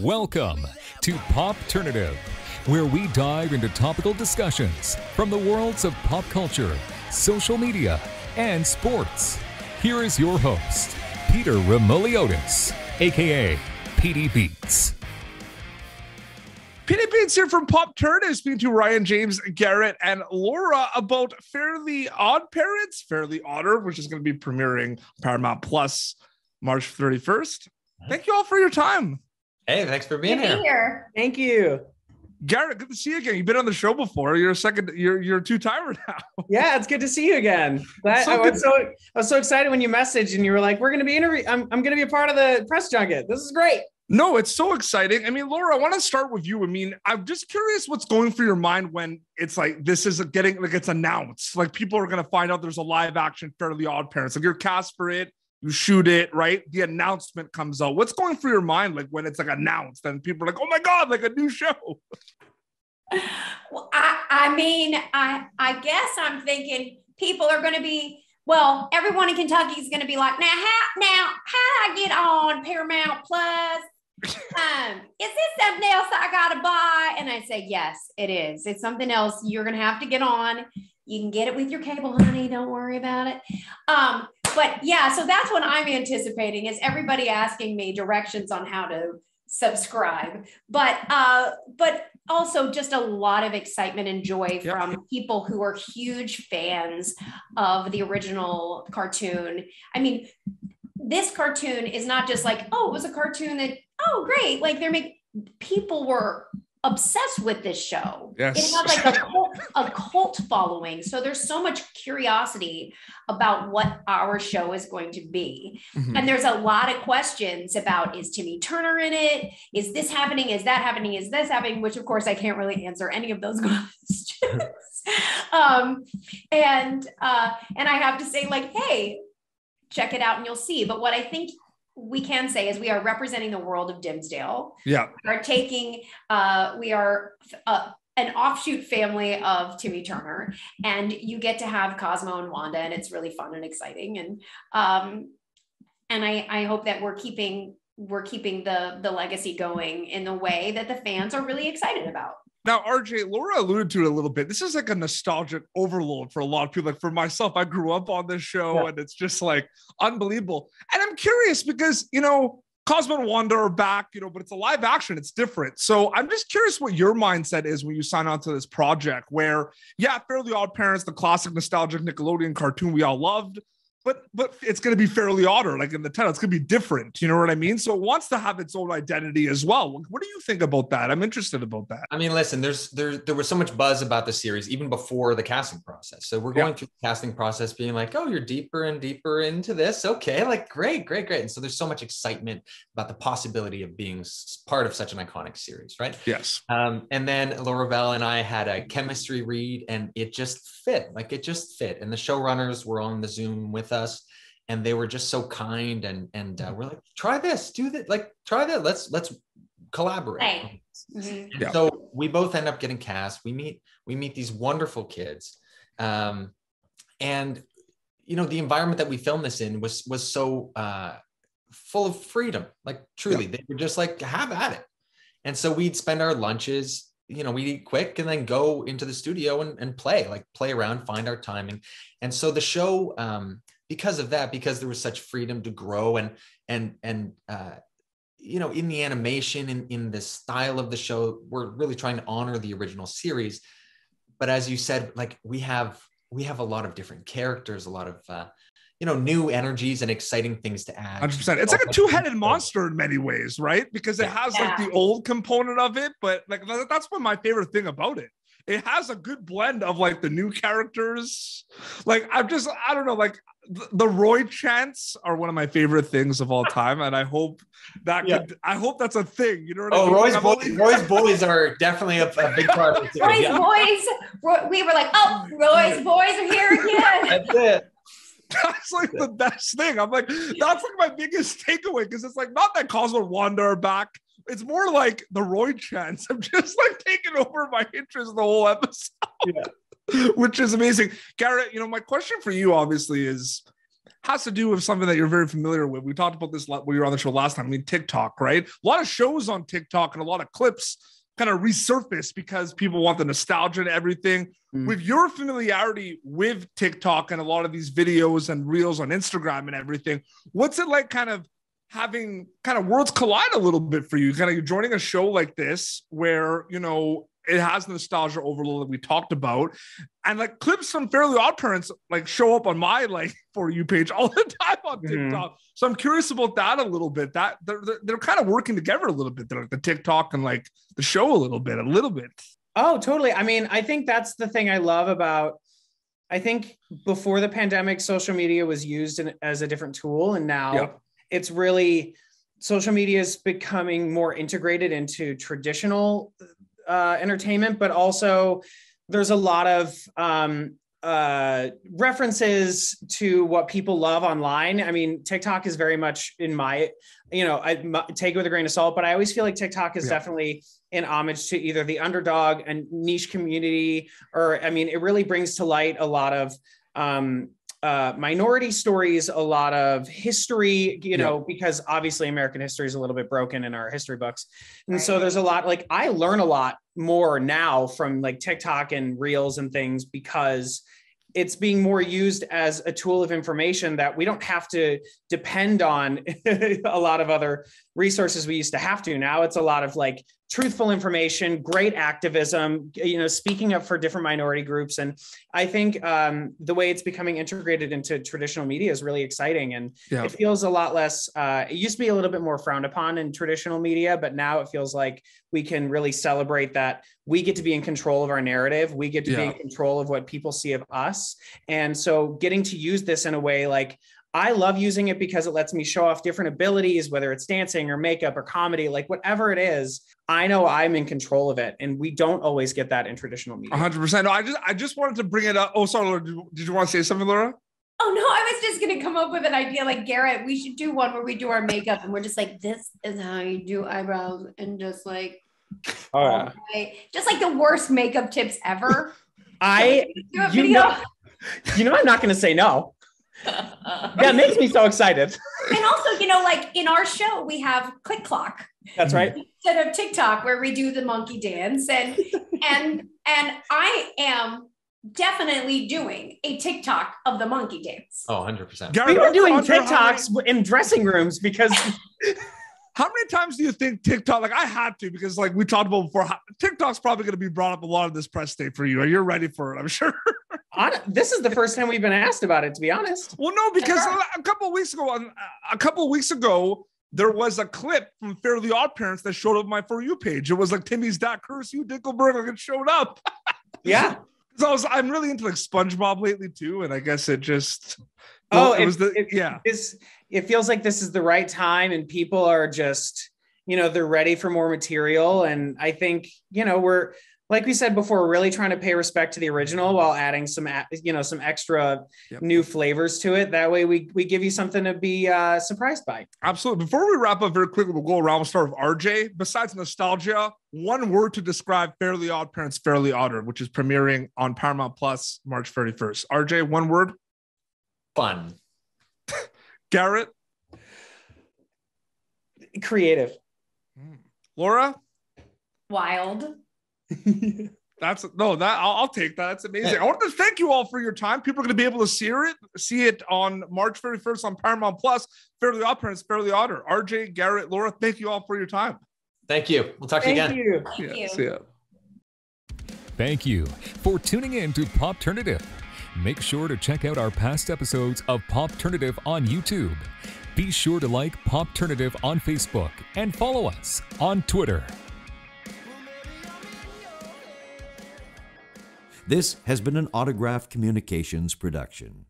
Welcome to Popternative, where we dive into topical discussions from the worlds of pop culture, social media, and sports. Here is your host, Peter Remoliotis, aka PD Beats. PD Beats here from Popternative, speaking to Ryan, James, Garrett, and Laura about Fairly OddParents, Fairly Odder, which is going to be premiering Paramount Plus March 31st. Thank you all for your time. Hey, thanks for being here. Thank you. Garrett, good to see you again. You've been on the show before. You're a two-timer now. Yeah, it's good to see you again. I was so excited when you messaged and you were like, "We're going to be I'm going to be a part of the press junket. This is great." No, it's so exciting. I mean, Laura, I want to start with you. I mean, I'm just curious what's going through your mind when it's like this is getting like it's announced. Like people are going to find out there's a live action Fairly OddParents. Like you're cast for it. You shoot it, right? The announcement comes out. What's going through your mind like when it's like announced and people are like, oh my God, like a new show? Well, I guess I'm thinking people are going to be, well, everyone in Kentucky is going to be like, how do I get on Paramount Plus? Is this something else I got to buy? And I say, yes, it is. It's something else you're going to have to get on. You can get it with your cable, honey. Don't worry about it. But yeah, so that's what I'm anticipating is everybody asking me directions on how to subscribe, but also just a lot of excitement and joy from people who are huge fans of the original cartoon. I mean, this cartoon is not just like, oh, it was a cartoon that, oh, great. Like people were obsessed with this show. Yes. It had like a cult following. So there's so much curiosity about what our show is going to be. Mm-hmm. And there's a lot of questions about, is Timmy Turner in it? Is this happening? Is that happening? Is this happening? Which of course I can't really answer any of those questions. And I have to say like, hey, check it out and you'll see. But what I think we can say is we are representing the world of Dimmsdale. Yeah. We are an offshoot family of Timmy Turner, and you get to have Cosmo and Wanda, and it's really fun and exciting. And I hope that we're keeping the legacy going in the way that the fans are really excited about. Now, RJ, Laura alluded to it a little bit. This is like a nostalgic overload for a lot of people. Like for myself, I grew up on this show and it's just like unbelievable. And I'm curious because, Cosmo and Wanda are back, but it's a live action. It's different. So I'm just curious what your mindset is when you sign on to this project where, Fairly OddParents, the classic nostalgic Nickelodeon cartoon we all loved, but it's going to be Fairly Odder, like in the title. It's going to be different. You know what I mean? So it wants to have its own identity as well. What do you think about that? I'm interested about that. I mean, listen, there was so much buzz about the series even before the casting process. So we're going through the casting process being like, oh, you're deeper and deeper into this. Okay, like great. And so there's so much excitement about the possibility of being part of such an iconic series, right? Yes. And then Laura Bell and I had a chemistry read and it just fit. And the showrunners were on the Zoom with us and they were just so kind and we're like, try this, do that, like try that, let's collaborate. Hey. Mm-hmm. Yeah. So we both end up getting cast. We meet these wonderful kids, and the environment that we filmed this in was so full of freedom. Like truly, they were just like, have at it. And so we'd spend our lunches, we'd eat quick and then go into the studio and play around, find our timing. And so the show, because of that, because there was such freedom to grow and in the animation, in the style of the show, we're really trying to honor the original series. But as you said, like we have a lot of different characters, a lot of, new energies and exciting things to add. 100%. It's like a two-headed monster in many ways, right? Because it has like the old component of it, but like that's what my favorite thing about it. It has a good blend of like the new characters. Like I don't know, like the Roy chants are one of my favorite things of all time. And I hope I hope that's a thing. You know what I mean? Roy's boys are definitely a big part of it too. Boys, we were like, oh, Roy's boys are here again. That's it. That's like the best thing. I'm like, that's like my biggest takeaway because it's like not that Cosmo and Wanda are back. It's more like the Roy chants. I'm just like taking over my interest the whole episode, which is amazing. Garrett, my question for you obviously is, has to do with something that you're very familiar with. We talked about this when you were on the show last time. I mean, TikTok, right? A lot of shows on TikTok and a lot of clips kind of resurface because people want the nostalgia and everything. With your familiarity with TikTok and a lot of these videos and reels on Instagram and everything, what's it like kind of having kind of worlds collide a little bit for you? Kind of you're joining a show like this where, you know, it has nostalgia overload that we talked about, and like clips from Fairly OddParents like show up on my like For You page all the time on TikTok. So I'm curious about that a little bit. That they're kind of working together a little bit. They're like the TikTok and like the show a little bit. Oh, totally. I mean, I think that's the thing I love about. I think before the pandemic, social media was used as a different tool, and now it's really social media is becoming more integrated into traditional entertainment, but also there's a lot of references to what people love online. I mean, TikTok is very much in my, I take it with a grain of salt, but I always feel like TikTok is definitely an homage to either the underdog and niche community, or, I mean, it really brings to light a lot of minority stories, a lot of history, because obviously American history is a little bit broken in our history books. And so there's a lot, like I learn a lot more now from like TikTok and reels and things, because it's being more used as a tool of information that we don't have to depend on a lot of other resources we used to have to. Now it's a lot of like truthful information, great activism, speaking up for different minority groups. And I think the way it's becoming integrated into traditional media is really exciting. And it feels a lot less, it used to be a little bit more frowned upon in traditional media, but now it feels like we can really celebrate that we get to be in control of our narrative. We get to be in control of what people see of us. And so getting to use this in a way, like I love using it because it lets me show off different abilities, whether it's dancing or makeup or comedy, like whatever it is, I know I'm in control of it. And we don't always get that in traditional media. 100%. No, I just wanted to bring it up. Oh, sorry, Laura, did you want to say something, Laura? Oh, no, I was just going to come up with an idea like, Garrett, we should do one where we do our makeup and we're just like, this is how you do eyebrows, and just like, just like the worst makeup tips ever. I'm not going to say no. That makes me so excited. And also, like in our show, we have Click Clock. That's right. Instead of TikTok, where we do the monkey dance, and I am definitely doing a TikTok of the monkey dance. Oh, 100%. We are doing TikToks in dressing rooms because. How many times do you think TikTok, like I had to, because like we talked about before, TikTok's probably going to be brought up a lot of this press day for you. Are you ready for it? I'm sure. This is the first time we've been asked about it, to be honest. Well, no, because a couple of weeks ago, there was a clip from Fairly OddParents that showed up on my For You page. It was like Timmy's dad, curse you, Dickleberg, like it showed up. Yeah. So I'm really into like SpongeBob lately too. And I guess it just, it feels like this is the right time and people are just, they're ready for more material. And I think, we're, like we said before, we're really trying to pay respect to the original while adding some extra new flavors to it. That way we give you something to be surprised by. Absolutely. Before we wrap up very quickly, we'll go around. We'll start with RJ. Besides nostalgia, one word to describe Fairly OddParents, Fairly Odder, which is premiering on Paramount Plus March 31st. RJ, one word? Fun. Garrett? Creative. Laura? Wild. I'll take that. That's amazing. I want to thank you all for your time. People are going to be able to see it on March 31st on Paramount Plus. Fairly OddParents, Fairly Odder. RJ, Garrett, Laura, thank you all for your time. Thank you. We'll talk to you again. Thank you. See ya. Thank you for tuning in to Popternative. Make sure to check out our past episodes of Popternative on YouTube. Be sure to like Popternative on Facebook and follow us on Twitter. This has been an Autograph Communications production.